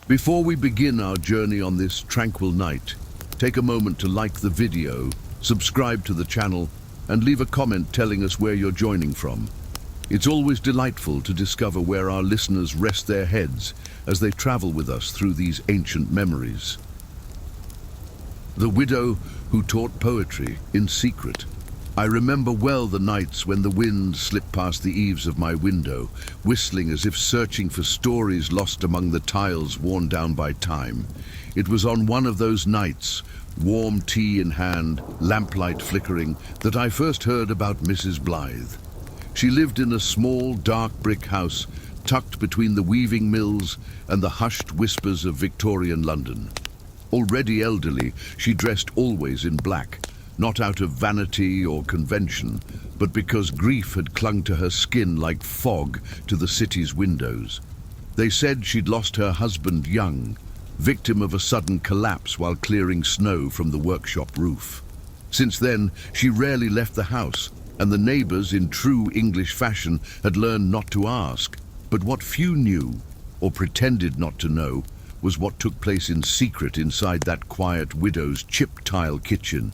Before we begin our journey on this tranquil night, take a moment to like the video, subscribe to the channel, and leave a comment telling us where you're joining from. It's always delightful to discover where our listeners rest their heads as they travel with us through these ancient memories. The widow who taught poetry in secret. I remember well the nights when the wind slipped past the eaves of my window, whistling as if searching for stories lost among the tiles worn down by time. It was on one of those nights, warm tea in hand, lamplight flickering, that I first heard about Mrs. Blythe. She lived in a small, dark brick house tucked between the weaving mills and the hushed whispers of Victorian London. Already elderly, she dressed always in black, not out of vanity or convention, but because grief had clung to her skin like fog to the city's windows. They said she'd lost her husband young, victim of a sudden collapse while clearing snow from the workshop roof. Since then, she rarely left the house, and the neighbors, in true English fashion, had learned not to ask. But what few knew, or pretended not to know, was what took place in secret inside that quiet widow's chip-tile kitchen.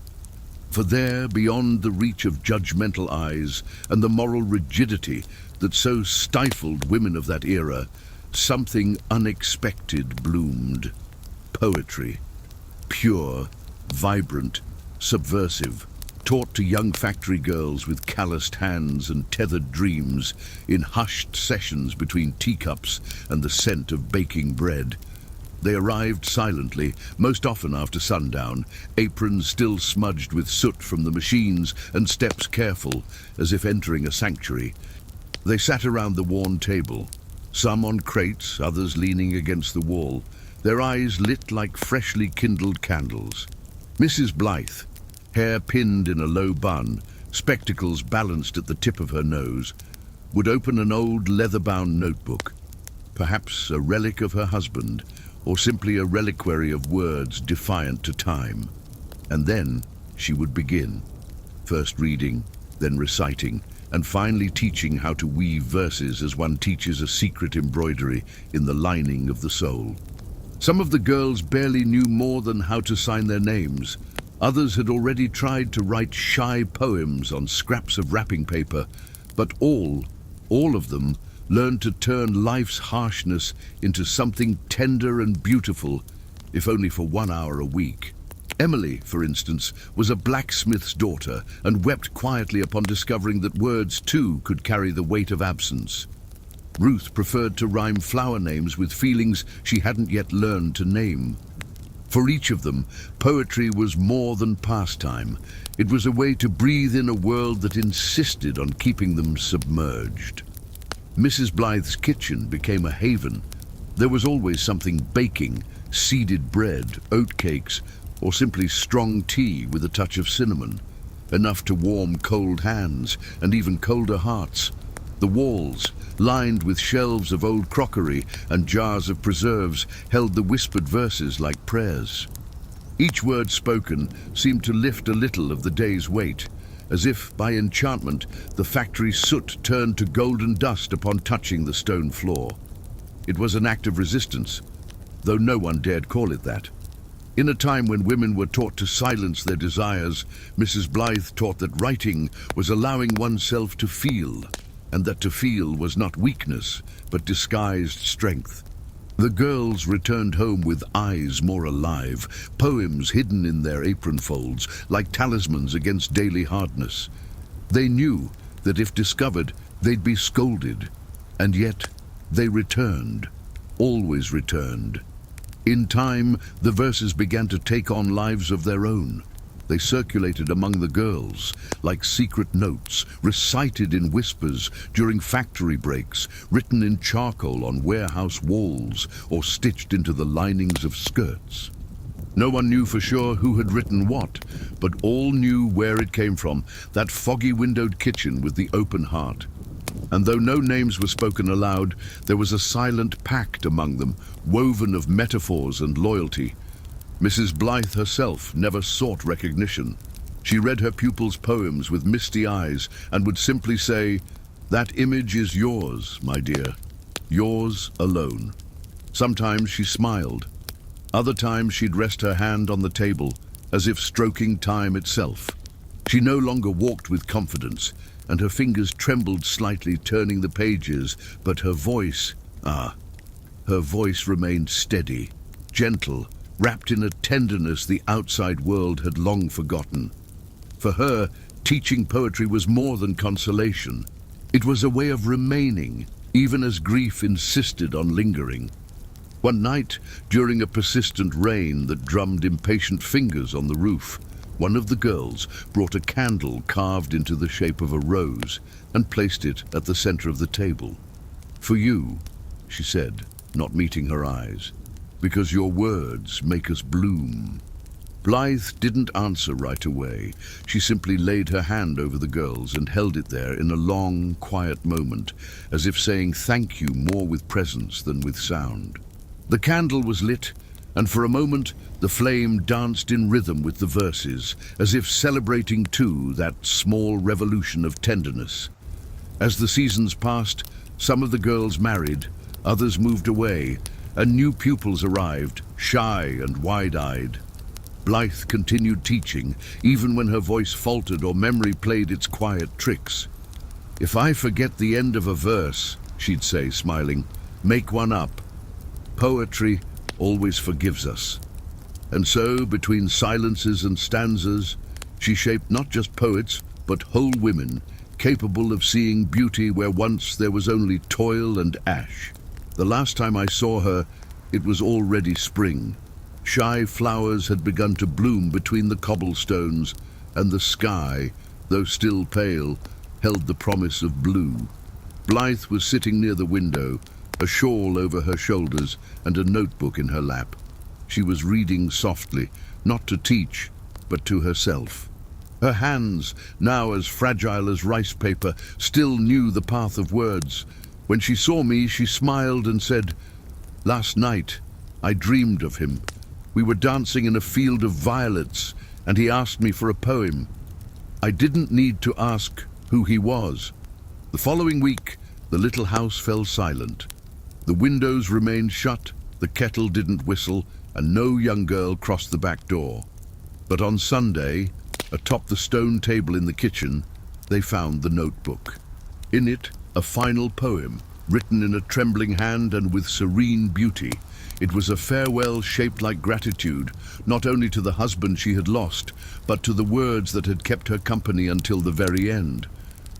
For there, beyond the reach of judgmental eyes and the moral rigidity that so stifled women of that era, something unexpected bloomed. Poetry. Pure, vibrant, subversive, taught to young factory girls with calloused hands and tethered dreams in hushed sessions between teacups and the scent of baking bread. They arrived silently, most often after sundown, aprons still smudged with soot from the machines and steps careful, as if entering a sanctuary. They sat around the worn table, some on crates, others leaning against the wall, their eyes lit like freshly kindled candles. Mrs. Blythe, hair pinned in a low bun, spectacles balanced at the tip of her nose, would open an old leather-bound notebook, perhaps a relic of her husband, or simply a reliquary of words defiant to time. And then she would begin, first reading, then reciting, and finally teaching how to weave verses as one teaches a secret embroidery in the lining of the soul. Some of the girls barely knew more than how to sign their names. Others had already tried to write shy poems on scraps of wrapping paper, but all of them learned to turn life's harshness into something tender and beautiful, if only for 1 hour a week. Emily, for instance, was a blacksmith's daughter and wept quietly upon discovering that words too could carry the weight of absence. Ruth preferred to rhyme flower names with feelings she hadn't yet learned to name. For each of them, poetry was more than pastime. It was a way to breathe in a world that insisted on keeping them submerged. Mrs. Blythe's kitchen became a haven. There was always something baking, seeded bread, oatcakes, or simply strong tea with a touch of cinnamon, enough to warm cold hands and even colder hearts. The walls, lined with shelves of old crockery and jars of preserves, held the whispered verses like prayers. Each word spoken seemed to lift a little of the day's weight, as if, by enchantment, the factory soot turned to golden dust upon touching the stone floor. It was an act of resistance, though no one dared call it that. In a time when women were taught to silence their desires, Mrs. Blythe taught that writing was allowing oneself to feel, and that to feel was not weakness, but disguised strength. The girls returned home with eyes more alive, poems hidden in their apron folds, like talismans against daily hardness. They knew that if discovered, they'd be scolded, and yet they returned, always returned. In time, the verses began to take on lives of their own. They circulated among the girls, like secret notes, recited in whispers during factory breaks, written in charcoal on warehouse walls, or stitched into the linings of skirts. No one knew for sure who had written what, but all knew where it came from, that foggy windowed kitchen with the open heart. And though no names were spoken aloud, there was a silent pact among them, woven of metaphors and loyalty. Mrs. Blythe herself never sought recognition. She read her pupils' poems with misty eyes and would simply say, "That image is yours, my dear, yours alone." Sometimes she smiled. Other times she'd rest her hand on the table, as if stroking time itself. She no longer walked with confidence, and her fingers trembled slightly, turning the pages, but her voice remained steady, gentle, wrapped in a tenderness the outside world had long forgotten. For her, teaching poetry was more than consolation. It was a way of remaining, even as grief insisted on lingering. One night, during a persistent rain that drummed impatient fingers on the roof, one of the girls brought a candle carved into the shape of a rose and placed it at the center of the table. "For you," she said, not meeting her eyes, "because your words make us bloom." Blythe didn't answer right away. She simply laid her hand over the girl's and held it there in a long, quiet moment, as if saying thank you more with presence than with sound. The candle was lit, and for a moment the flame danced in rhythm with the verses, as if celebrating too that small revolution of tenderness. As the seasons passed, some of the girls married, others moved away, and new pupils arrived, shy and wide-eyed. Blythe continued teaching, even when her voice faltered or memory played its quiet tricks. "If I forget the end of a verse," she'd say, smiling, "make one up. Poetry always forgives us." And so, between silences and stanzas, she shaped not just poets, but whole women, capable of seeing beauty where once there was only toil and ash. The last time I saw her, it was already spring. Shy flowers had begun to bloom between the cobblestones, and the sky, though still pale, held the promise of blue. Blythe was sitting near the window, a shawl over her shoulders and a notebook in her lap. She was reading softly, not to teach, but to herself. Her hands, now as fragile as rice paper, still knew the path of words. When she saw me, she smiled and said, "Last night, I dreamed of him. We were dancing in a field of violets, and he asked me for a poem. I didn't need to ask who he was." The following week, the little house fell silent. The windows remained shut, the kettle didn't whistle, and no young girl crossed the back door. But on Sunday, atop the stone table in the kitchen, they found the notebook. In it, a final poem, written in a trembling hand and with serene beauty. It was a farewell shaped like gratitude, not only to the husband she had lost, but to the words that had kept her company until the very end.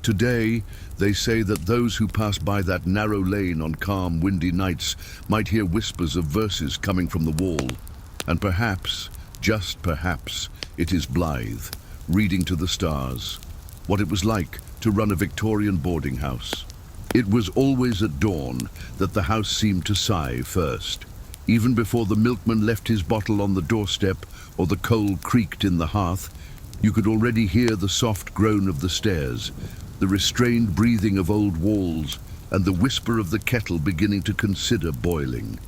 Today, they say that those who pass by that narrow lane on calm, windy nights might hear whispers of verses coming from the wall. And perhaps, just perhaps, it is Blythe, reading to the stars, what it was like to run a Victorian boarding house. It was always at dawn that the house seemed to sigh first. Even before the milkman left his bottle on the doorstep or the coal creaked in the hearth, you could already hear the soft groan of the stairs, the restrained breathing of old walls, and the whisper of the kettle beginning to consider boiling.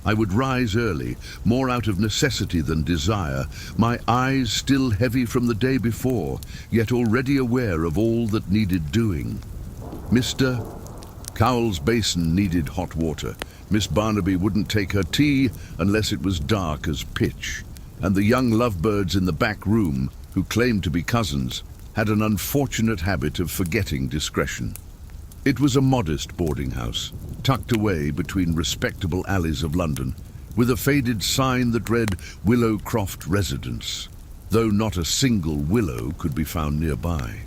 I would rise early, more out of necessity than desire, my eyes still heavy from the day before, yet already aware of all that needed doing. Mr. Cowell's basin needed hot water. Miss Barnaby wouldn't take her tea unless it was dark as pitch. And the young lovebirds in the back room, who claimed to be cousins, had an unfortunate habit of forgetting discretion. It was a modest boarding house, tucked away between respectable alleys of London, with a faded sign that read Willowcroft Residence, though not a single willow could be found nearby.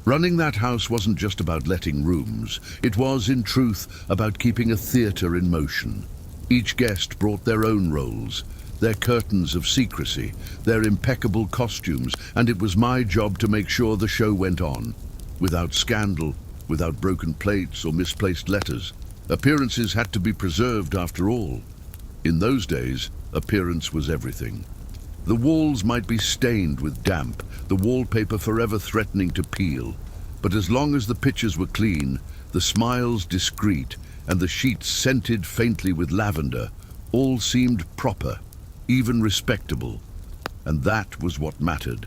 Running that house wasn't just about letting rooms. It was, in truth, about keeping a theatre in motion. Each guest brought their own roles, their curtains of secrecy, their impeccable costumes, and it was my job to make sure the show went on, without scandal, without broken plates or misplaced letters. Appearances had to be preserved after all. In those days, appearance was everything. The walls might be stained with damp, the wallpaper forever threatening to peel, but as long as the pictures were clean, the smiles discreet, and the sheets scented faintly with lavender, all seemed proper, even respectable. And that was what mattered.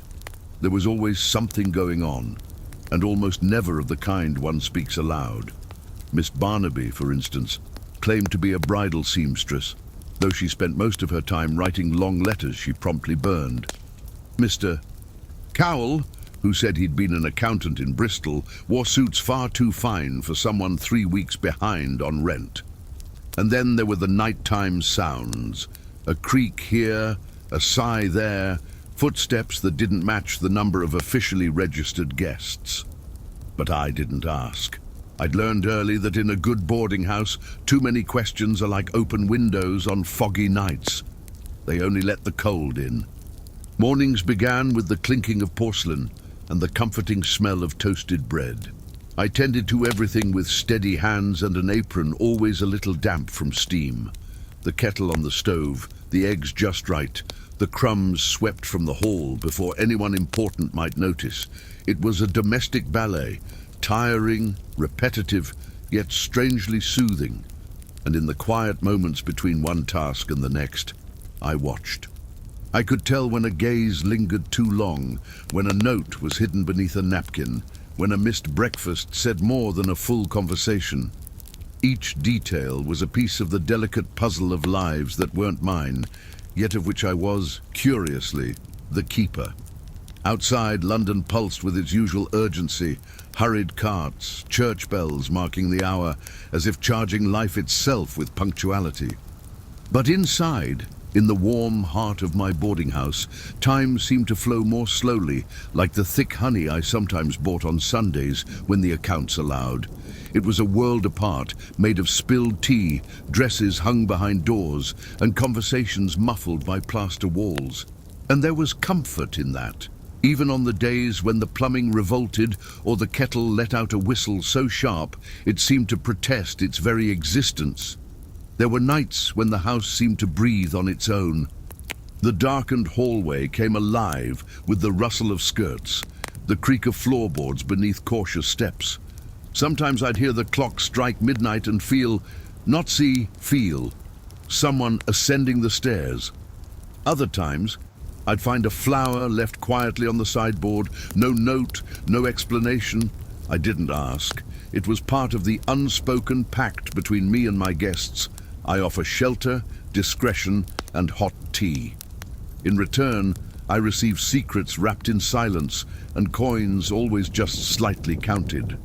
There was always something going on, and almost never of the kind one speaks aloud. Miss Barnaby, for instance, claimed to be a bridal seamstress, though she spent most of her time writing long letters she promptly burned. Mr. Cowell, who said he'd been an accountant in Bristol, wore suits far too fine for someone 3 weeks behind on rent. And then there were the nighttime sounds. A creak here, a sigh there, footsteps that didn't match the number of officially registered guests. But I didn't ask. I'd learned early that in a good boarding house, too many questions are like open windows on foggy nights. They only let the cold in. Mornings began with the clinking of porcelain and the comforting smell of toasted bread. I tended to everything with steady hands and an apron always a little damp from steam. The kettle on the stove, the eggs just right, the crumbs swept from the hall before anyone important might notice. It was a domestic ballet, tiring, repetitive, yet strangely soothing. And in the quiet moments between one task and the next, I watched. I could tell when a gaze lingered too long, when a note was hidden beneath a napkin, when a missed breakfast said more than a full conversation. Each detail was a piece of the delicate puzzle of lives that weren't mine, yet of which I was, curiously, the keeper. Outside, London pulsed with its usual urgency, hurried carts, church bells marking the hour, as if charging life itself with punctuality. But inside, in the warm heart of my boarding house, time seemed to flow more slowly, like the thick honey I sometimes bought on Sundays when the accounts allowed. It was a world apart, made of spilled tea, dresses hung behind doors, and conversations muffled by plaster walls. And there was comfort in that, even on the days when the plumbing revolted or the kettle let out a whistle so sharp it seemed to protest its very existence. There were nights when the house seemed to breathe on its own. The darkened hallway came alive with the rustle of skirts, the creak of floorboards beneath cautious steps. Sometimes I'd hear the clock strike midnight and feel someone ascending the stairs. Other times, I'd find a flower left quietly on the sideboard, no note, no explanation. I didn't ask. It was part of the unspoken pact between me and my guests. I offer shelter, discretion, and hot tea. In return, I receive secrets wrapped in silence and coins always just slightly counted.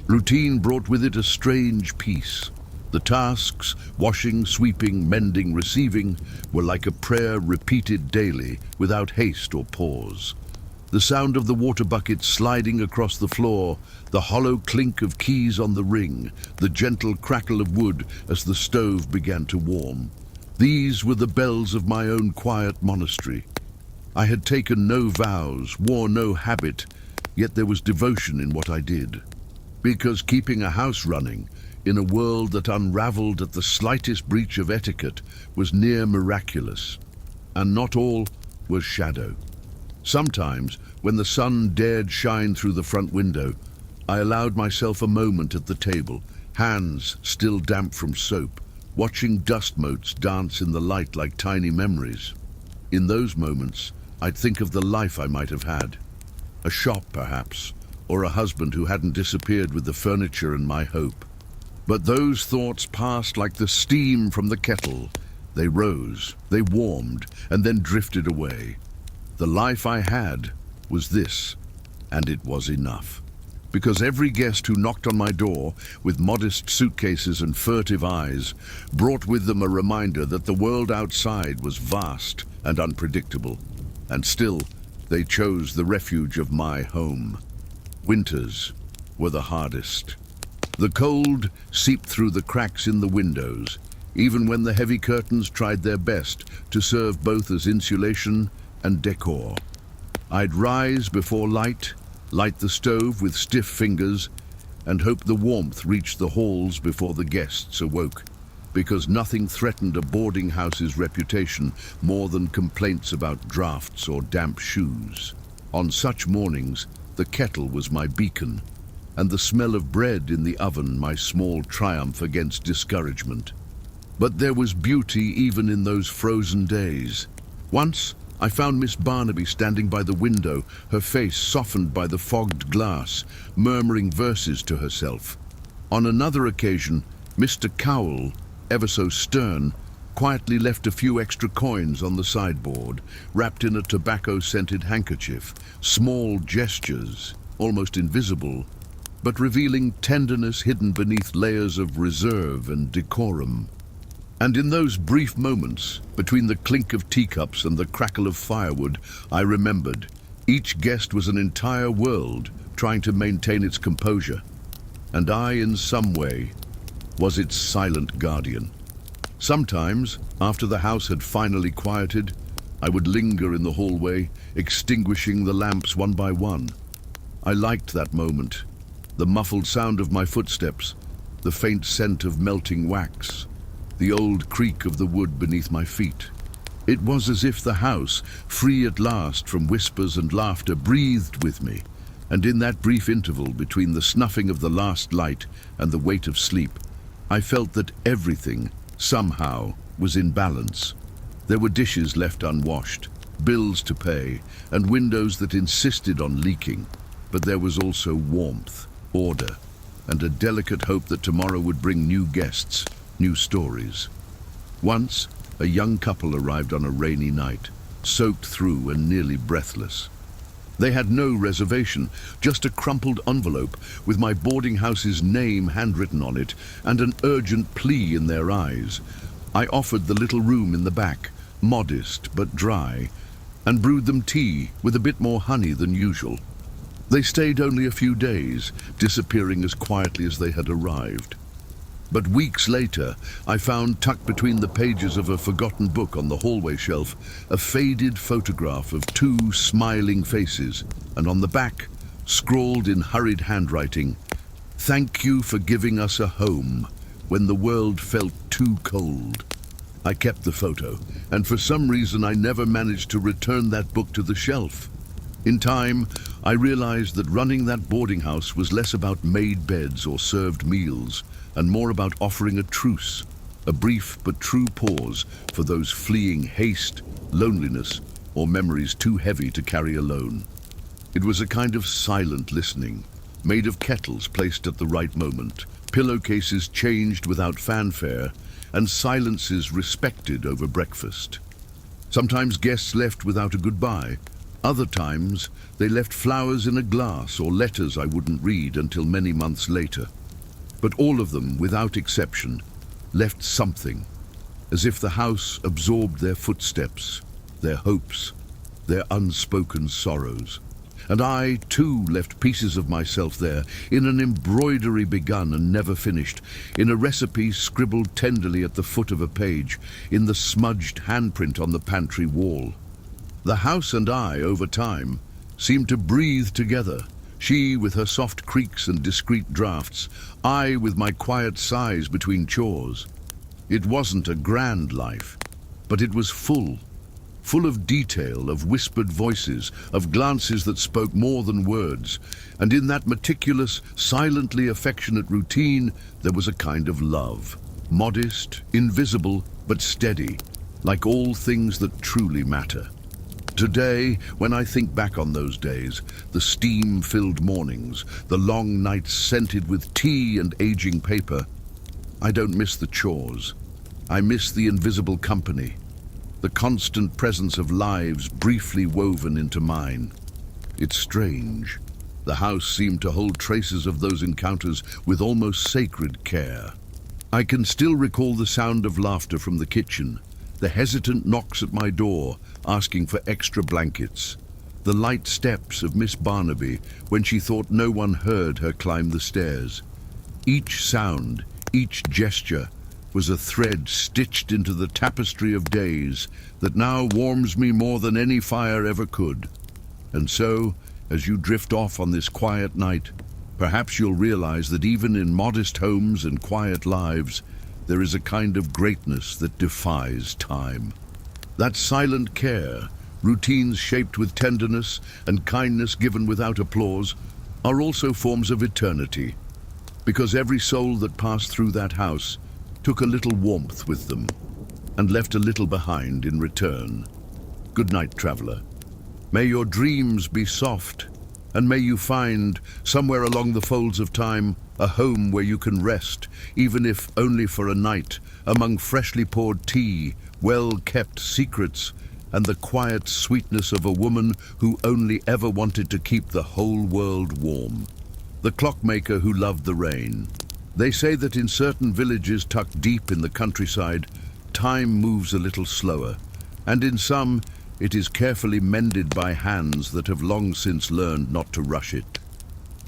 Routine brought with it a strange peace. The tasks, washing, sweeping, mending, receiving, were like a prayer repeated daily without haste or pause. The sound of the water bucket sliding across the floor, the hollow clink of keys on the ring, the gentle crackle of wood as the stove began to warm. These were the bells of my own quiet monastery. I had taken no vows, wore no habit, yet there was devotion in what I did. Because keeping a house running, in a world that unraveled at the slightest breach of etiquette, was near miraculous. And not all was shadow. Sometimes, when the sun dared shine through the front window, I allowed myself a moment at the table, hands still damp from soap, watching dust motes dance in the light like tiny memories. In those moments, I'd think of the life I might have had. A shop, perhaps, or a husband who hadn't disappeared with the furniture and my hope. But those thoughts passed like the steam from the kettle. They rose, they warmed, and then drifted away. The life I had was this, and it was enough. Because every guest who knocked on my door, with modest suitcases and furtive eyes, brought with them a reminder that the world outside was vast and unpredictable. And still, they chose the refuge of my home. Winters were the hardest. The cold seeped through the cracks in the windows, even when the heavy curtains tried their best to serve both as insulation and decor. I'd rise before light the stove with stiff fingers, and hope the warmth reached the halls before the guests awoke, because nothing threatened a boarding house's reputation more than complaints about drafts or damp shoes. On such mornings, the kettle was my beacon, and the smell of bread in the oven my small triumph against discouragement. But there was beauty even in those frozen days. Once, I found Miss Barnaby standing by the window, her face softened by the fogged glass, murmuring verses to herself. On another occasion, Mr. Cowell, ever so stern, quietly left a few extra coins on the sideboard, wrapped in a tobacco-scented handkerchief. Small gestures, almost invisible, but revealing tenderness hidden beneath layers of reserve and decorum. And in those brief moments, between the clink of teacups and the crackle of firewood, I remembered each guest was an entire world trying to maintain its composure, and I, in some way, was its silent guardian. Sometimes, after the house had finally quieted, I would linger in the hallway, extinguishing the lamps one by one. I liked that moment, the muffled sound of my footsteps, the faint scent of melting wax, the old creak of the wood beneath my feet. It was as if the house, free at last from whispers and laughter, breathed with me, and in that brief interval between the snuffing of the last light and the weight of sleep, I felt that everything, somehow, was in balance. There were dishes left unwashed, bills to pay, and windows that insisted on leaking, but there was also warmth, order, and a delicate hope that tomorrow would bring new guests, new stories. Once, a young couple arrived on a rainy night, soaked through and nearly breathless. They had no reservation, just a crumpled envelope with my boarding house's name handwritten on it and an urgent plea in their eyes. I offered the little room in the back, modest but dry, and brewed them tea with a bit more honey than usual. They stayed only a few days, disappearing as quietly as they had arrived. But weeks later, I found tucked between the pages of a forgotten book on the hallway shelf a faded photograph of two smiling faces, and on the back, scrawled in hurried handwriting, "Thank you for giving us a home when the world felt too cold." I kept the photo, and for some reason I never managed to return that book to the shelf. In time, I realized that running that boarding house was less about made beds or served meals, and more about offering a truce, a brief but true pause for those fleeing haste, loneliness, or memories too heavy to carry alone. It was a kind of silent listening, made of kettles placed at the right moment, pillowcases changed without fanfare, and silences respected over breakfast. Sometimes guests left without a goodbye. Other times, they left flowers in a glass or letters I wouldn't read until many months later. But all of them, without exception, left something, as if the house absorbed their footsteps, their hopes, their unspoken sorrows. And I, too, left pieces of myself there, in an embroidery begun and never finished, in a recipe scribbled tenderly at the foot of a page, in the smudged handprint on the pantry wall. The house and I, over time, seemed to breathe together, she with her soft creaks and discreet drafts, I with my quiet sighs between chores. It wasn't a grand life, but it was full of detail, of whispered voices, of glances that spoke more than words, and in that meticulous, silently affectionate routine there was a kind of love, modest, invisible, but steady, like all things that truly matter. Today, when I think back on those days, the steam-filled mornings, the long nights scented with tea and aging paper, I don't miss the chores. I miss the invisible company, the constant presence of lives briefly woven into mine. It's strange. The house seemed to hold traces of those encounters with almost sacred care. I can still recall the sound of laughter from the kitchen, the hesitant knocks at my door asking for extra blankets, the light steps of Miss Barnaby when she thought no one heard her climb the stairs. Each sound, each gesture, was a thread stitched into the tapestry of days that now warms me more than any fire ever could. And so, as you drift off on this quiet night, perhaps you'll realize that even in modest homes and quiet lives, there is a kind of greatness that defies time. That silent care, routines shaped with tenderness, and kindness given without applause, are also forms of eternity, because every soul that passed through that house took a little warmth with them, and left a little behind in return. Good night, traveler. May your dreams be soft, and may you find, somewhere along the folds of time, A home where you can rest, even if only for a night, among freshly poured tea, well-kept secrets, and the quiet sweetness of a woman who only ever wanted to keep the whole world warm. The clockmaker who loved the rain. They say that in certain villages tucked deep in the countryside, time moves a little slower, and in some, it is carefully mended by hands that have long since learned not to rush it.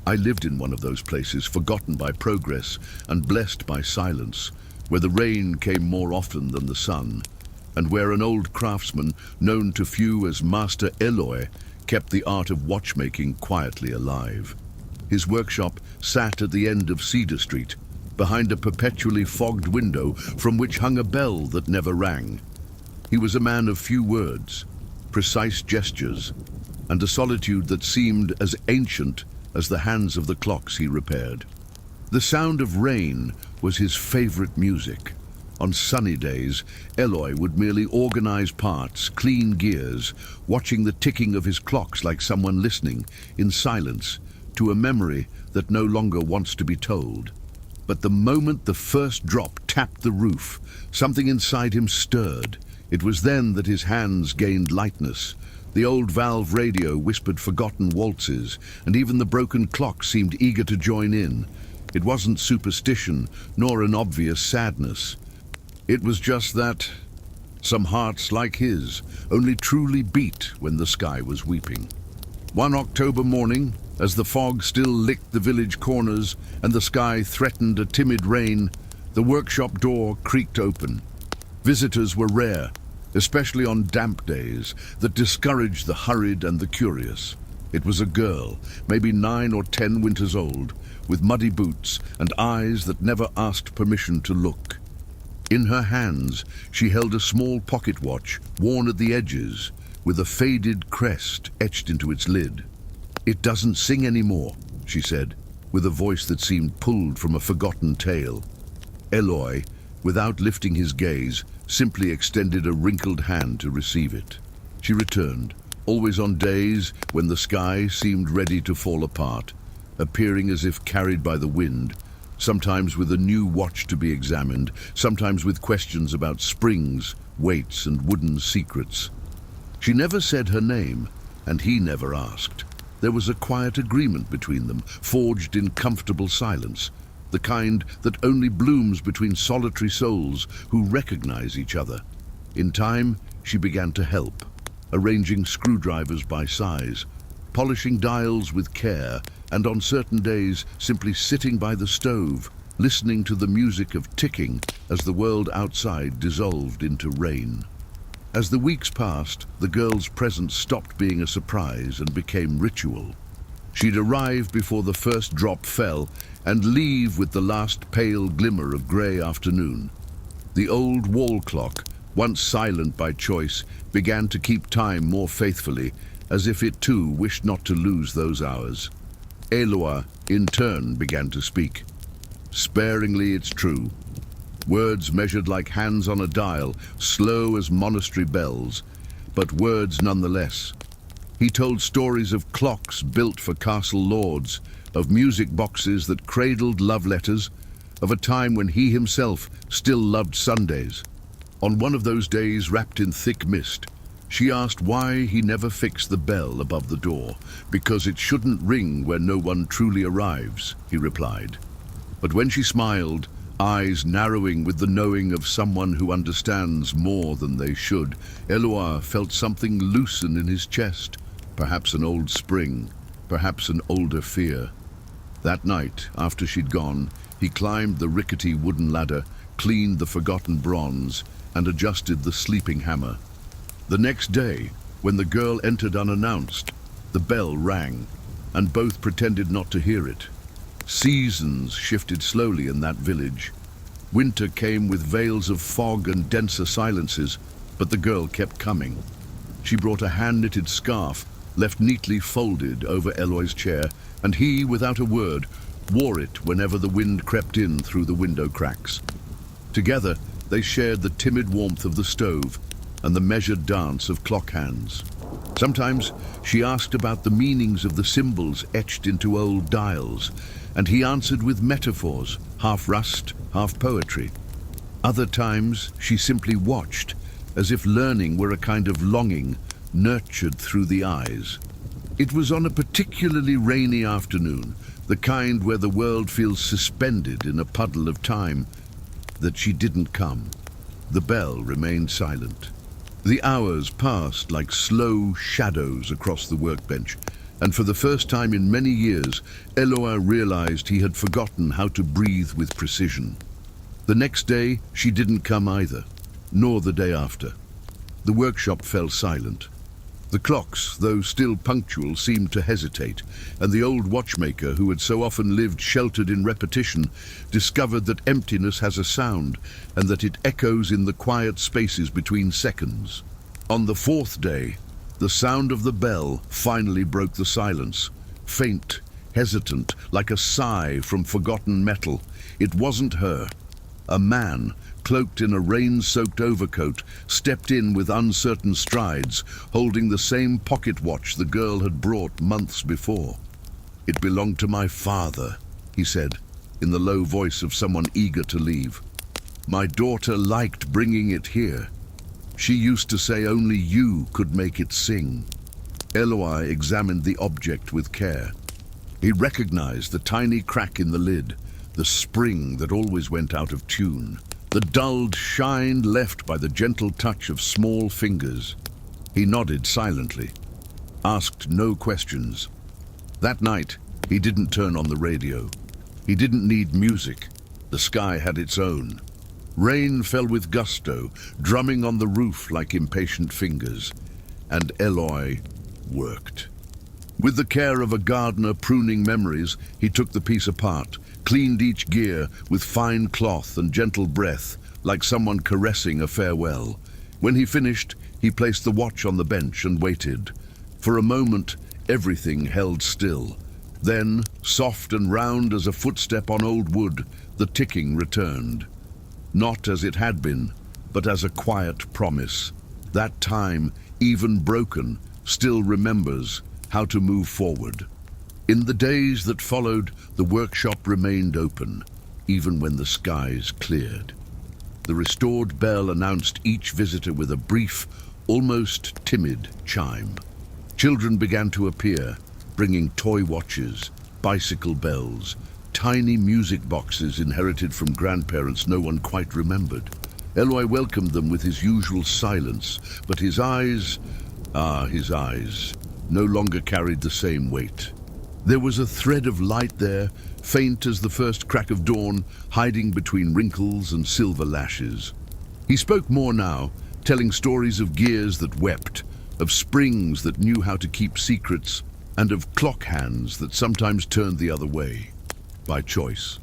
I lived in one of those places, forgotten by progress and blessed by silence, where the rain came more often than the sun, and where an old craftsman, known to few as Master Eloy, kept the art of watchmaking quietly alive. His workshop sat at the end of Cedar Street, behind a perpetually fogged window from which hung a bell that never rang. He was a man of few words, precise gestures, and a solitude that seemed as ancient as the hands of the clocks he repaired. The sound of rain was his favorite music. On sunny days, Eloy would merely organize parts, clean gears, watching the ticking of his clocks like someone listening, in silence, to a memory that no longer wants to be told. But the moment the first drop tapped the roof, something inside him stirred. It was then that his hands gained lightness. The old valve radio whispered forgotten waltzes, and even the broken clock seemed eager to join in. It wasn't superstition, nor an obvious sadness. It was just that some hearts like his only truly beat when the sky was weeping. One October morning, as the fog still licked the village corners and the sky threatened a timid rain, the workshop door creaked open. Visitors were rare, especially on damp days that discouraged the hurried and the curious. It was a girl, maybe 9 or 10 winters old, with muddy boots and eyes that never asked permission to look. In her hands, she held a small pocket watch, worn at the edges, with a faded crest etched into its lid. "It doesn't sing anymore," she said, with a voice that seemed pulled from a forgotten tale. Eloy, without lifting his gaze, simply extended a wrinkled hand to receive it. She returned, always on days when the sky seemed ready to fall apart, appearing as if carried by the wind, sometimes with a new watch to be examined, sometimes with questions about springs, weights, and wooden secrets. She never said her name, and he never asked. There was a quiet agreement between them, forged in comfortable silence, the kind that only blooms between solitary souls who recognize each other. In time, she began to help, arranging screwdrivers by size, polishing dials with care, and on certain days simply sitting by the stove, listening to the music of ticking as the world outside dissolved into rain. As the weeks passed, the girl's presence stopped being a surprise and became ritual. She'd arrive before the first drop fell and leave with the last pale glimmer of grey afternoon. The old wall clock, once silent by choice, began to keep time more faithfully, as if it too wished not to lose those hours. Eloy, in turn, began to speak. Sparingly, it's true. Words measured like hands on a dial, slow as monastery bells, but words nonetheless. He told stories of clocks built for castle lords, of music boxes that cradled love letters, of a time when he himself still loved Sundays. On one of those days wrapped in thick mist, she asked why he never fixed the bell above the door. "Because it shouldn't ring where no one truly arrives," he replied. But when she smiled, eyes narrowing with the knowing of someone who understands more than they should, Eloy felt something loosen in his chest, perhaps an old spring, perhaps an older fear. That night, after she'd gone, he climbed the rickety wooden ladder, cleaned the forgotten bronze, and adjusted the sleeping hammer. The next day, when the girl entered unannounced, the bell rang, and both pretended not to hear it. Seasons shifted slowly in that village. Winter came with veils of fog and denser silences, but the girl kept coming. She brought a hand-knitted scarf, left neatly folded over Eloy's chair, and he, without a word, wore it whenever the wind crept in through the window cracks. Together, they shared the timid warmth of the stove, and the measured dance of clock hands. Sometimes she asked about the meanings of the symbols etched into old dials, and he answered with metaphors, half rust, half poetry. Other times she simply watched, as if learning were a kind of longing nurtured through the eyes. It was on a particularly rainy afternoon, the kind where the world feels suspended in a puddle of time, that she didn't come. The bell remained silent. The hours passed like slow shadows across the workbench, and for the first time in many years, Eloy realized he had forgotten how to breathe with precision. The next day, she didn't come either, nor the day after. The workshop fell silent. The clocks, though still punctual, seemed to hesitate, and the old watchmaker, who had so often lived sheltered in repetition, discovered that emptiness has a sound, and that it echoes in the quiet spaces between seconds. On the fourth day, the sound of the bell finally broke the silence. Faint, hesitant, like a sigh from forgotten metal. It wasn't her. A man, cloaked in a rain-soaked overcoat, stepped in with uncertain strides, holding the same pocket watch the girl had brought months before. "It belonged to my father," he said, in the low voice of someone eager to leave. "My daughter liked bringing it here. She used to say only you could make it sing." Eloy examined the object with care. He recognized the tiny crack in the lid, the spring that always went out of tune, the dulled shine left by the gentle touch of small fingers. He nodded silently, asked no questions. That night, he didn't turn on the radio. He didn't need music. The sky had its own. Rain fell with gusto, drumming on the roof like impatient fingers, and Eloy worked. With the care of a gardener pruning memories, he took the piece apart, cleaned each gear with fine cloth and gentle breath, like someone caressing a farewell. When he finished, he placed the watch on the bench and waited. For a moment, everything held still. Then, soft and round as a footstep on old wood, the ticking returned. Not as it had been, but as a quiet promise. That time, even broken, still remembers how to move forward. In the days that followed, the workshop remained open, even when the skies cleared. The restored bell announced each visitor with a brief, almost timid chime. Children began to appear, bringing toy watches, bicycle bells, tiny music boxes inherited from grandparents no one quite remembered. Eloy welcomed them with his usual silence, but his eyes, no longer carried the same weight. There was a thread of light there, faint as the first crack of dawn, hiding between wrinkles and silver lashes. He spoke more now, telling stories of gears that wept, of springs that knew how to keep secrets, and of clock hands that sometimes turned the other way, by choice.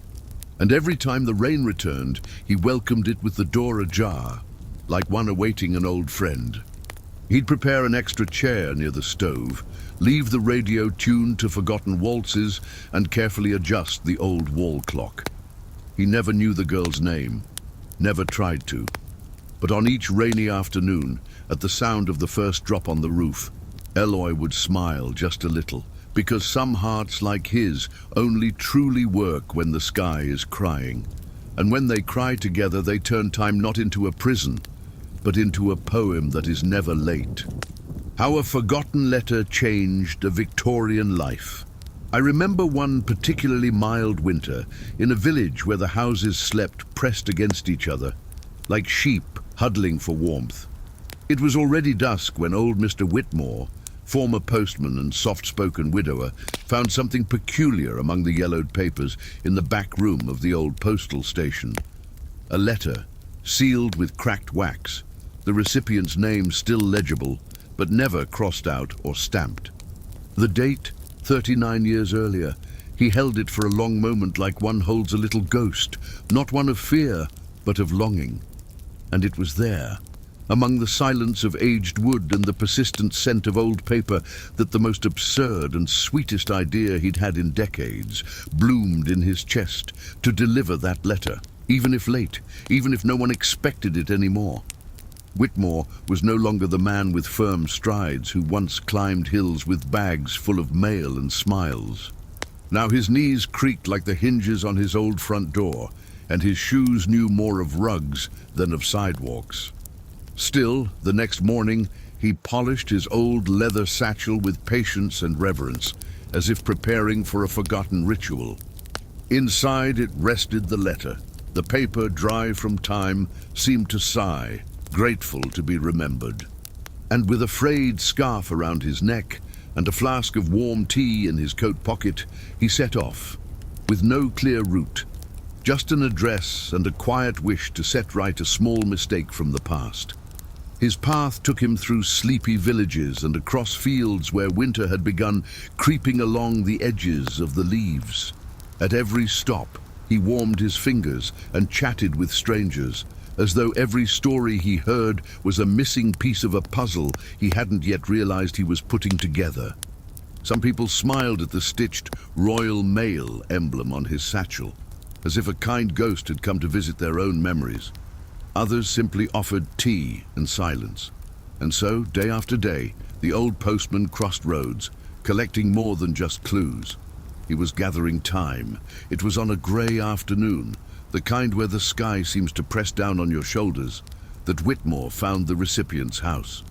And every time the rain returned, he welcomed it with the door ajar, like one awaiting an old friend. He'd prepare an extra chair near the stove, leave the radio tuned to forgotten waltzes, and carefully adjust the old wall clock. He never knew the girl's name, never tried to. But on each rainy afternoon, at the sound of the first drop on the roof, Eloy would smile just a little, because some hearts like his only truly work when the sky is crying. And when they cry together, they turn time not into a prison, but into a poem that is never late. How a forgotten letter changed a Victorian life. I remember one particularly mild winter in a village where the houses slept pressed against each other, like sheep huddling for warmth. It was already dusk when old Mr. Whitmore, former postman and soft-spoken widower, found something peculiar among the yellowed papers in the back room of the old postal station. A letter, sealed with cracked wax, the recipient's name still legible, but never crossed out or stamped. The date, 39 years earlier. He held it for a long moment like one holds a little ghost, not one of fear, but of longing. And it was there, among the silence of aged wood and the persistent scent of old paper, that the most absurd and sweetest idea he'd had in decades bloomed in his chest to deliver that letter, even if late, even if no one expected it anymore. Whitmore was no longer the man with firm strides who once climbed hills with bags full of mail and smiles. Now his knees creaked like the hinges on his old front door, and his shoes knew more of rugs than of sidewalks. Still, the next morning, he polished his old leather satchel with patience and reverence, as if preparing for a forgotten ritual. Inside it rested the letter. The paper, dry from time, seemed to sigh, grateful to be remembered. And with a frayed scarf around his neck and a flask of warm tea in his coat pocket, he set off, with no clear route, just an address and a quiet wish to set right a small mistake from the past. His path took him through sleepy villages and across fields where winter had begun creeping along the edges of the leaves. At every stop, he warmed his fingers and chatted with strangers, as though every story he heard was a missing piece of a puzzle he hadn't yet realized he was putting together. Some people smiled at the stitched Royal Mail emblem on his satchel, as if a kind ghost had come to visit their own memories. Others simply offered tea and silence. And so, day after day, the old postman crossed roads, collecting more than just clues. He was gathering time. It was on a grey afternoon, the kind where the sky seems to press down on your shoulders, that Whitmore found the recipient's house.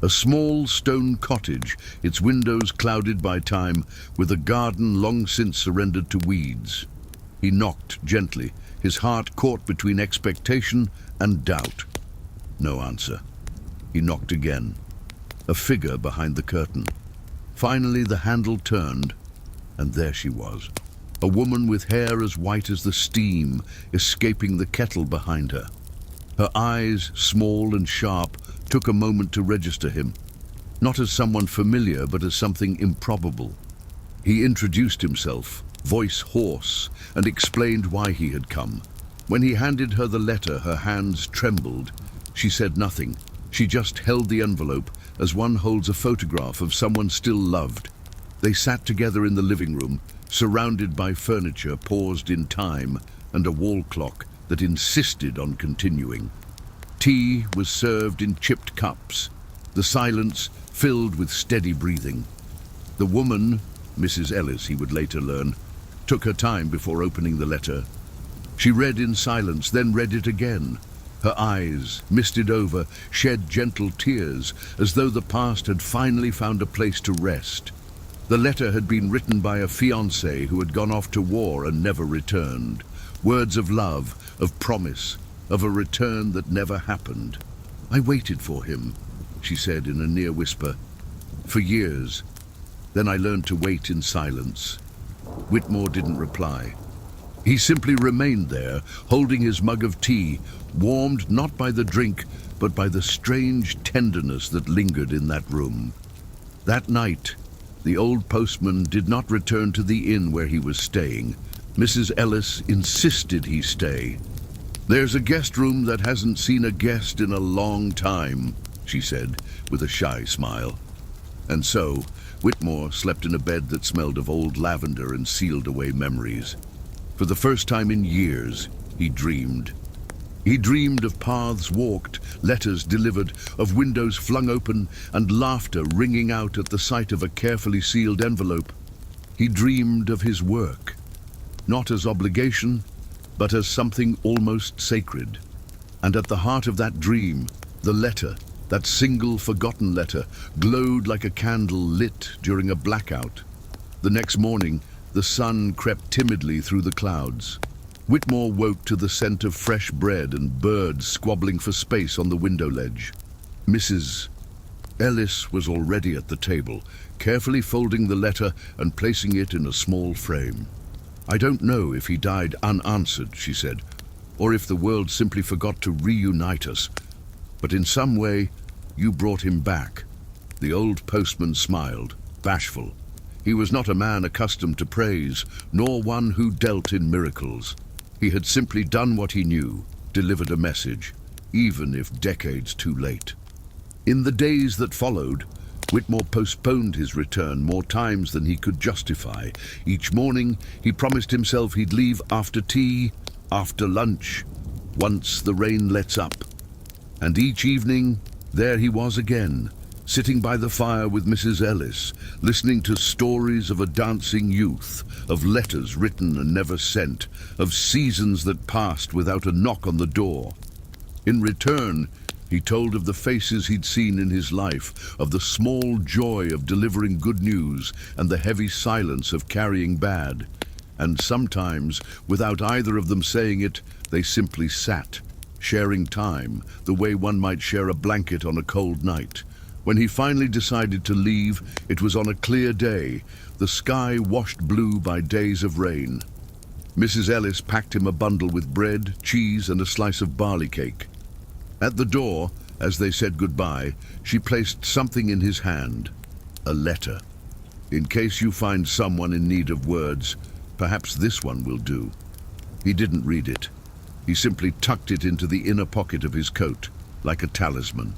A small stone cottage, its windows clouded by time, with a garden long since surrendered to weeds. He knocked gently, his heart caught between expectation and doubt. No answer. He knocked again. A figure behind the curtain. Finally the handle turned, and there she was. A woman with hair as white as the steam escaping the kettle behind her. Her eyes, small and sharp, took a moment to register him, not as someone familiar, but as something improbable. He introduced himself, voice hoarse, and explained why he had come. When he handed her the letter, her hands trembled. She said nothing. She just held the envelope, as one holds a photograph of someone still loved. They sat together in the living room, surrounded by furniture paused in time and a wall clock that insisted on continuing. Tea was served in chipped cups, the silence filled with steady breathing. The woman, Mrs. Ellis he would later learn, took her time before opening the letter. She read in silence, then read it again. Her eyes, misted over, shed gentle tears, as though the past had finally found a place to rest. The letter had been written by a fiancé who had gone off to war and never returned. Words of love, of promise, of a return that never happened. "I waited for him," she said in a near whisper, "for years. Then I learned to wait in silence." Whitmore didn't reply. He simply remained there, holding his mug of tea, warmed not by the drink, but by the strange tenderness that lingered in that room. That night, the old postman did not return to the inn where he was staying. Mrs. Ellis insisted he stay. "There's a guest room that hasn't seen a guest in a long time," she said, with a shy smile. And so, Whitmore slept in a bed that smelled of old lavender and sealed away memories. For the first time in years, he dreamed. He dreamed of paths walked, letters delivered, of windows flung open, and laughter ringing out at the sight of a carefully sealed envelope. He dreamed of his work, not as obligation, but as something almost sacred. And at the heart of that dream, the letter, that single forgotten letter, glowed like a candle lit during a blackout. The next morning, the sun crept timidly through the clouds. Whitmore woke to the scent of fresh bread and birds squabbling for space on the window ledge. Mrs. Ellis was already at the table, carefully folding the letter and placing it in a small frame. "I don't know if he died unanswered," she said, "or if the world simply forgot to reunite us. But in some way, you brought him back." The old postman smiled, bashful. He was not a man accustomed to praise, nor one who dealt in miracles. He had simply done what he knew, delivered a message, even if decades too late. In the days that followed, Whitmore postponed his return more times than he could justify. Each morning, he promised himself he'd leave after tea, after lunch, once the rain lets up. And each evening, there he was again, sitting by the fire with Mrs. Ellis, listening to stories of a dancing youth, of letters written and never sent, of seasons that passed without a knock on the door. In return, he told of the faces he'd seen in his life, of the small joy of delivering good news and the heavy silence of carrying bad. And sometimes, without either of them saying it, they simply sat, sharing time, the way one might share a blanket on a cold night. When he finally decided to leave, it was on a clear day, the sky washed blue by days of rain. Mrs. Ellis packed him a bundle with bread, cheese, and a slice of barley cake. At the door, as they said goodbye, she placed something in his hand, a letter. In case you find someone in need of words, perhaps this one will do. He didn't read it. He simply tucked it into the inner pocket of his coat, like a talisman.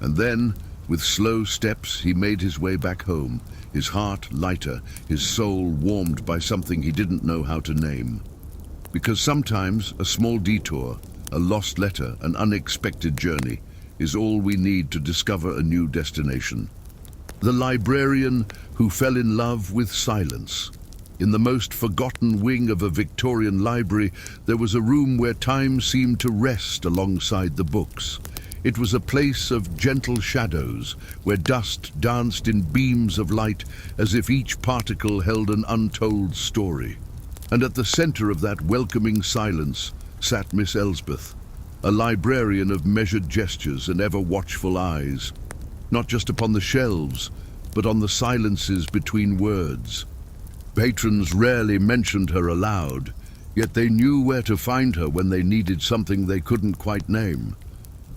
And then, with slow steps, he made his way back home, his heart lighter, his soul warmed by something he didn't know how to name. Because sometimes a small detour, a lost letter, an unexpected journey, is all we need to discover a new destination. The librarian who fell in love with silence. In the most forgotten wing of a Victorian library, there was a room where time seemed to rest alongside the books. It was a place of gentle shadows, where dust danced in beams of light as if each particle held an untold story. And at the center of that welcoming silence sat Miss Elsbeth, a librarian of measured gestures and ever-watchful eyes, not just upon the shelves, but on the silences between words. Patrons rarely mentioned her aloud, yet they knew where to find her when they needed something they couldn't quite name.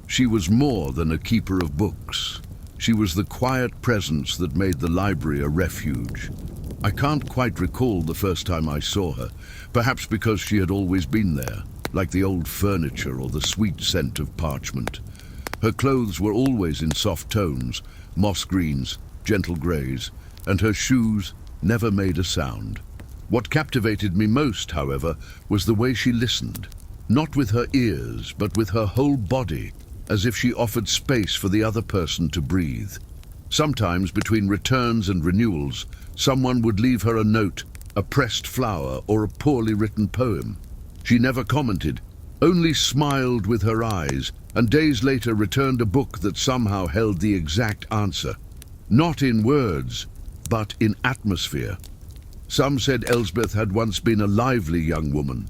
She was more than a keeper of books. She was the quiet presence that made the library a refuge. I can't quite recall the first time I saw her, perhaps because she had always been there, like the old furniture or the sweet scent of parchment. Her clothes were always in soft tones, moss greens, gentle greys, and her shoes never made a sound. What captivated me most, however, was the way she listened, not with her ears, but with her whole body, as if she offered space for the other person to breathe. Sometimes, between returns and renewals, someone would leave her a note, a pressed flower, or a poorly written poem. She never commented, only smiled with her eyes, and days later returned a book that somehow held the exact answer. Not in words, but in atmosphere. Some said Elsbeth had once been a lively young woman,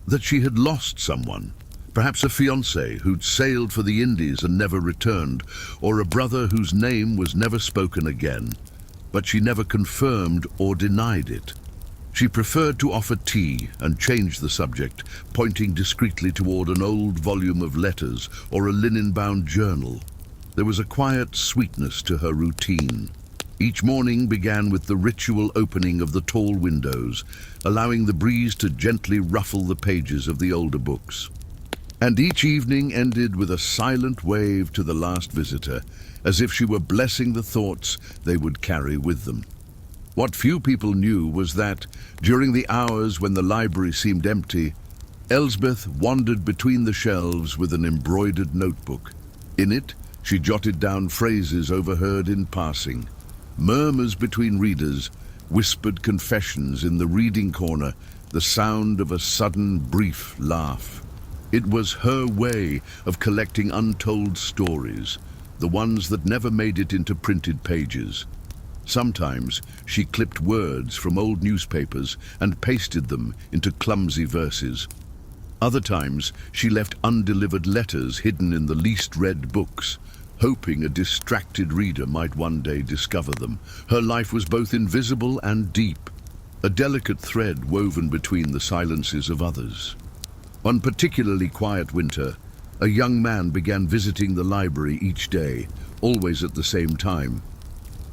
that she had lost someone, perhaps a fiancé who'd sailed for the Indies and never returned, or a brother whose name was never spoken again, but she never confirmed or denied it. She preferred to offer tea and change the subject, pointing discreetly toward an old volume of letters or a linen-bound journal. There was a quiet sweetness to her routine. Each morning began with the ritual opening of the tall windows, allowing the breeze to gently ruffle the pages of the older books. And each evening ended with a silent wave to the last visitor, as if she were blessing the thoughts they would carry with them. What few people knew was that, during the hours when the library seemed empty, Elsbeth wandered between the shelves with an embroidered notebook. In it, she jotted down phrases overheard in passing, murmurs between readers, whispered confessions in the reading corner, the sound of a sudden, brief laugh. It was her way of collecting untold stories, the ones that never made it into printed pages. Sometimes she clipped words from old newspapers and pasted them into clumsy verses. Other times she left undelivered letters hidden in the least read books, hoping a distracted reader might one day discover them. Her life was both invisible and deep, a delicate thread woven between the silences of others. One particularly quiet winter, a young man began visiting the library each day, always at the same time.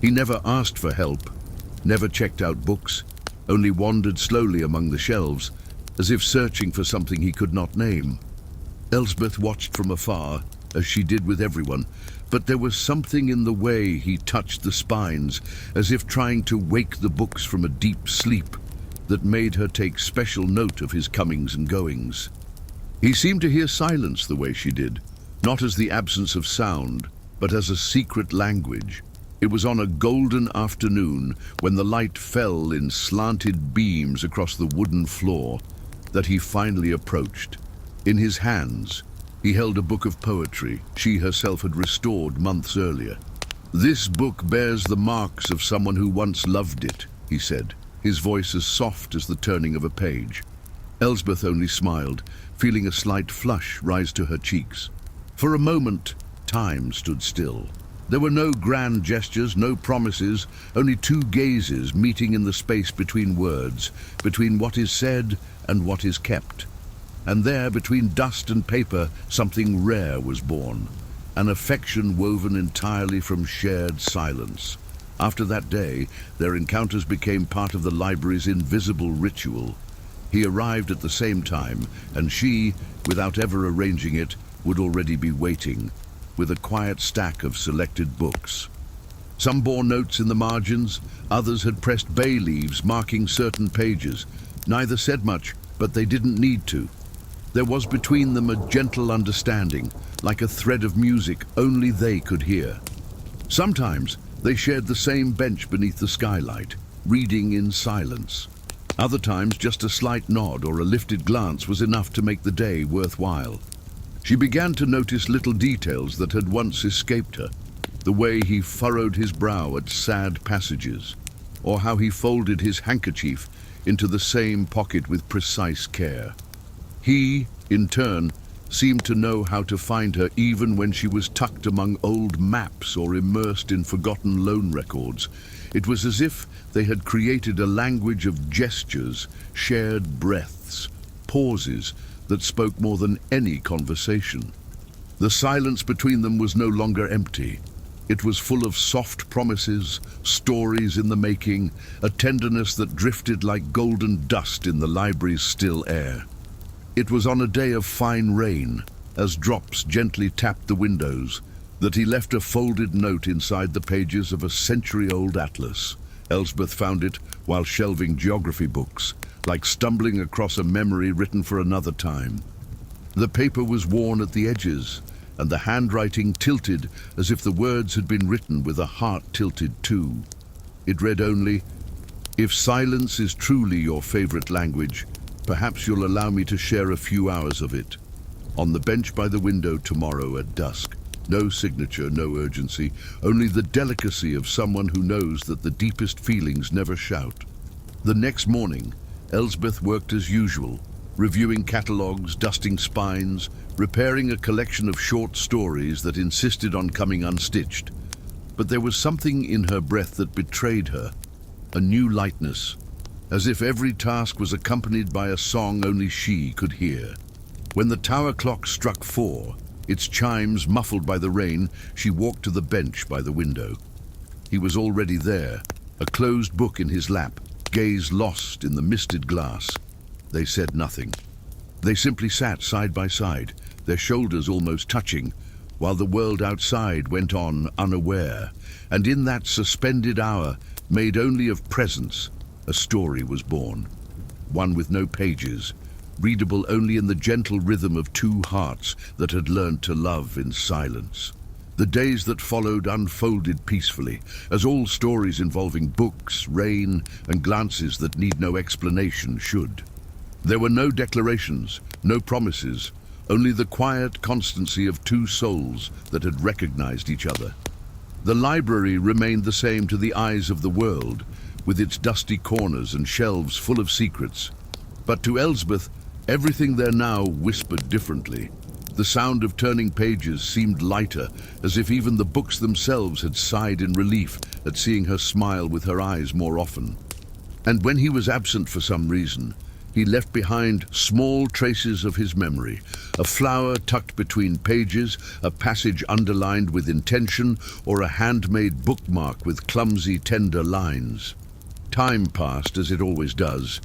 He never asked for help, never checked out books, only wandered slowly among the shelves, as if searching for something he could not name. Elsbeth watched from afar, as she did with everyone, but there was something in the way he touched the spines, as if trying to wake the books from a deep sleep, that made her take special note of his comings and goings. He seemed to hear silence the way she did, not as the absence of sound, but as a secret language. It was on a golden afternoon, when the light fell in slanted beams across the wooden floor, that he finally approached. In his hands, he held a book of poetry she herself had restored months earlier. "This book bears the marks of someone who once loved it," he said, his voice as soft as the turning of a page. Elsbeth only smiled, feeling a slight flush rise to her cheeks. For a moment, time stood still. There were no grand gestures, no promises, only two gazes meeting in the space between words, between what is said and what is kept. And there, between dust and paper, something rare was born, an affection woven entirely from shared silence. After that day, their encounters became part of the library's invisible ritual. He arrived at the same time, and she, without ever arranging it, would already be waiting, with a quiet stack of selected books. Some bore notes in the margins, others had pressed bay leaves marking certain pages. Neither said much, but they didn't need to. There was between them a gentle understanding, like a thread of music only they could hear. Sometimes they shared the same bench beneath the skylight, reading in silence. Other times just a slight nod or a lifted glance was enough to make the day worthwhile. She began to notice little details that had once escaped her, the way he furrowed his brow at sad passages, or how he folded his handkerchief into the same pocket with precise care. He, in turn, seemed to know how to find her even when she was tucked among old maps or immersed in forgotten loan records. It was as if they had created a language of gestures, shared breaths, pauses that spoke more than any conversation. The silence between them was no longer empty. It was full of soft promises, stories in the making, a tenderness that drifted like golden dust in the library's still air. It was on a day of fine rain, as drops gently tapped the windows, that he left a folded note inside the pages of a century-old atlas. Elsbeth found it while shelving geography books, like stumbling across a memory written for another time. The paper was worn at the edges, and the handwriting tilted as if the words had been written with a heart tilted too. It read only, "If silence is truly your favorite language, perhaps you'll allow me to share a few hours of it. On the bench by the window tomorrow at dusk." No signature, no urgency, only the delicacy of someone who knows that the deepest feelings never shout. The next morning, Elsbeth worked as usual, reviewing catalogues, dusting spines, repairing a collection of short stories that insisted on coming unstitched. But there was something in her breath that betrayed her, a new lightness, as if every task was accompanied by a song only she could hear. When the tower clock struck 4, its chimes muffled by the rain, she walked to the bench by the window. He was already there, a closed book in his lap, gaze lost in the misted glass. They said nothing. They simply sat side by side, their shoulders almost touching, while the world outside went on unaware. And in that suspended hour, made only of presence, a story was born. One with no pages, readable only in the gentle rhythm of two hearts that had learned to love in silence. The days that followed unfolded peacefully, as all stories involving books, rain, and glances that need no explanation should. There were no declarations, no promises, only the quiet constancy of two souls that had recognized each other. The library remained the same to the eyes of the world, with its dusty corners and shelves full of secrets. But to Elsbeth, everything there now whispered differently. The sound of turning pages seemed lighter, as if even the books themselves had sighed in relief at seeing her smile with her eyes more often. And when he was absent for some reason, he left behind small traces of his memory, a flower tucked between pages, a passage underlined with intention, or a handmade bookmark with clumsy, tender lines. Time passed, as it always does,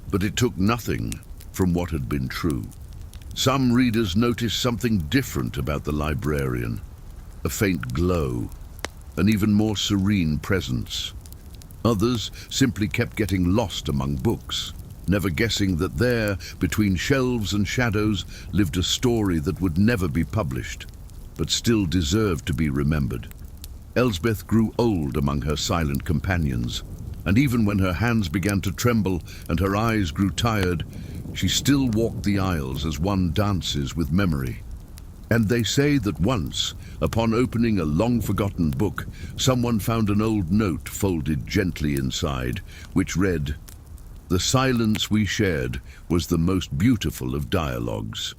but it took nothing from what had been true. Some readers noticed something different about the librarian, a faint glow, an even more serene presence. Others simply kept getting lost among books, never guessing that there, between shelves and shadows, lived a story that would never be published. but still deserved to be remembered. Elsbeth grew old among her silent companions, and even when her hands began to tremble and her eyes grew tired, she still walked the aisles as one dances with memory. And they say that once, upon opening a long-forgotten book, someone found an old note folded gently inside, which read, "The silence we shared was the most beautiful of dialogues."